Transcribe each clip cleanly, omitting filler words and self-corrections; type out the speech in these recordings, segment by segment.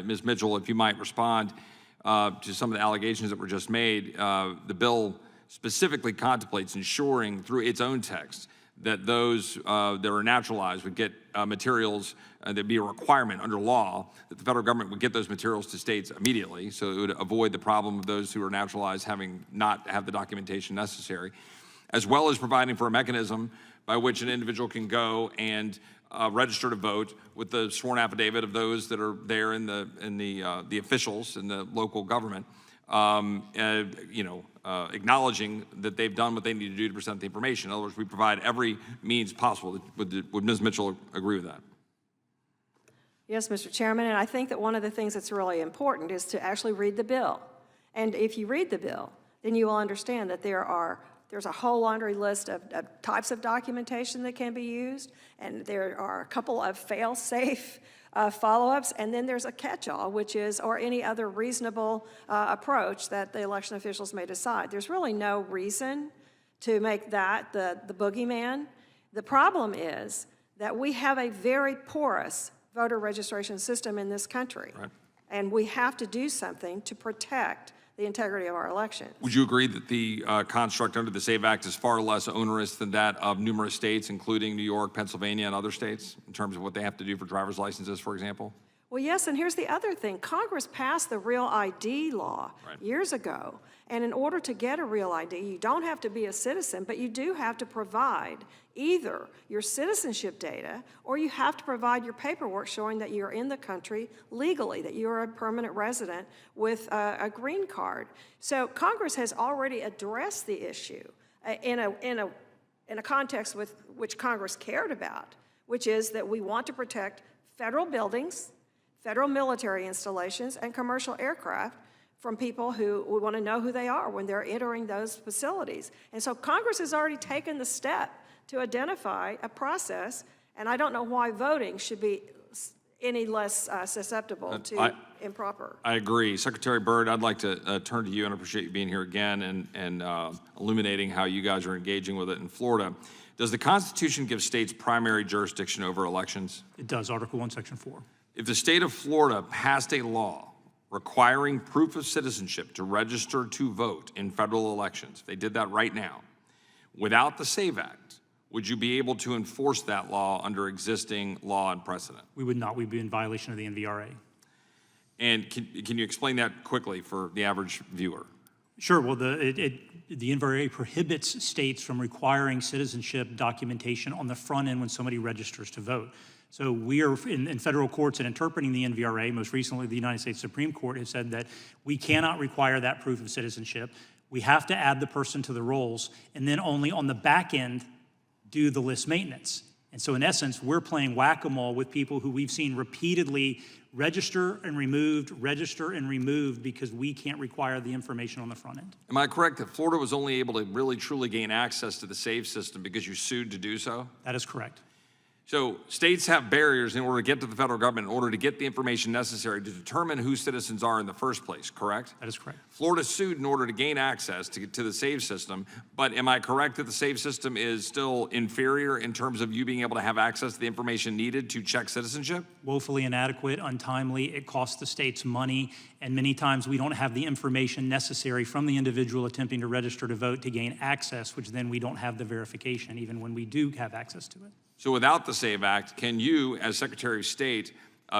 Ms. Mitchell, if you might respond to some of the allegations that were just made. The bill specifically contemplates ensuring through its own text that those that are naturalized would get materials, there'd be a requirement under law that the federal government would get those materials to states immediately, so it would avoid the problem of those who are naturalized having not have the documentation necessary, as well as providing for a mechanism by which an individual can go and register to vote with the sworn affidavit of those that are there in the officials in the local government, acknowledging that they've done what they need to do to present the information. In other words, we provide every means possible. Would Ms. Mitchell agree with that? Yes, Mr. Chairman, and I think that one of the things that's really important is to actually read the bill. And if you read the bill, then you will understand that there's a whole laundry list of types of documentation that can be used, and there are a couple of fail-safe follow-ups, and then there's a catch-all, which is, or any other reasonable approach that the election officials may decide. There's really no reason to make that the boogeyman. The problem is that we have a very porous voter registration system in this country, right, and we have to do something to protect the integrity of our elections. Would you agree that the construct under the SAVE Act is far less onerous than that of numerous states, including New York, Pennsylvania, and other states, in terms of what they have to do for driver's licenses, for example? Well, yes, and here's the other thing. Congress passed the Real ID law years ago, and in order to get a Real ID, you don't have to be a citizen, but you do have to provide either your citizenship data or you have to provide your paperwork showing that you're in the country legally, that you're a permanent resident with a green card. So Congress has already addressed the issue in a context with which Congress cared about, which is that we want to protect federal buildings, federal military installations, and commercial aircraft from people who we want to know who they are when they're entering those facilities. And so Congress has already taken the step to identify a process, and I don't know why voting should be any less susceptible to improper. I agree. Secretary Byrd, I'd like to turn to you, and I appreciate you being here again and illuminating how you guys are engaging with it in Florida. Does the Constitution give states primary jurisdiction over elections? It does, Article 1, Section 4. If the state of Florida passed a law requiring proof of citizenship to register to vote in federal elections, if they did that right now, without the SAVE Act, would you be able to enforce that law under existing law and precedent? We would not. We'd be in violation of the NVRA. And can you explain that quickly for the average viewer? Sure. Well, the NVRA prohibits states from requiring citizenship documentation on the front end when somebody registers to vote. So we are in federal courts and interpreting the NVRA. Most recently, the United States Supreme Court has said that we cannot require that proof of citizenship. We have to add the person to the rolls, and then only on the back end do the list maintenance. And so in essence, we're playing whack-a-mole with people who we've seen repeatedly register and removed because we can't require the information on the front end. Am I correct that Florida was only able to really truly gain access to the SAVE system because you sued to do so? That is correct. So states have barriers in order to get to the federal government, in order to get the information necessary to determine who citizens are in the first place, correct? That is correct. Florida sued in order to gain access to the SAVE system, but am I correct that the SAVE system is still inferior in terms of you being able to have access to the information needed to check citizenship? Woefully inadequate, untimely, it costs the states money, and many times we don't have the information necessary from the individual attempting to register to vote to gain access, which then we don't have the verification, even when we do have access to it. So without the SAVE Act, can you, as Secretary of State,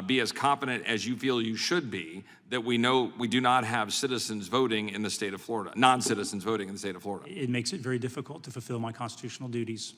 be as confident as you feel you should be that we know we do not have citizens voting in the state of Florida, non-citizens voting in the state of Florida? It makes it very difficult to fulfill my constitutional duties.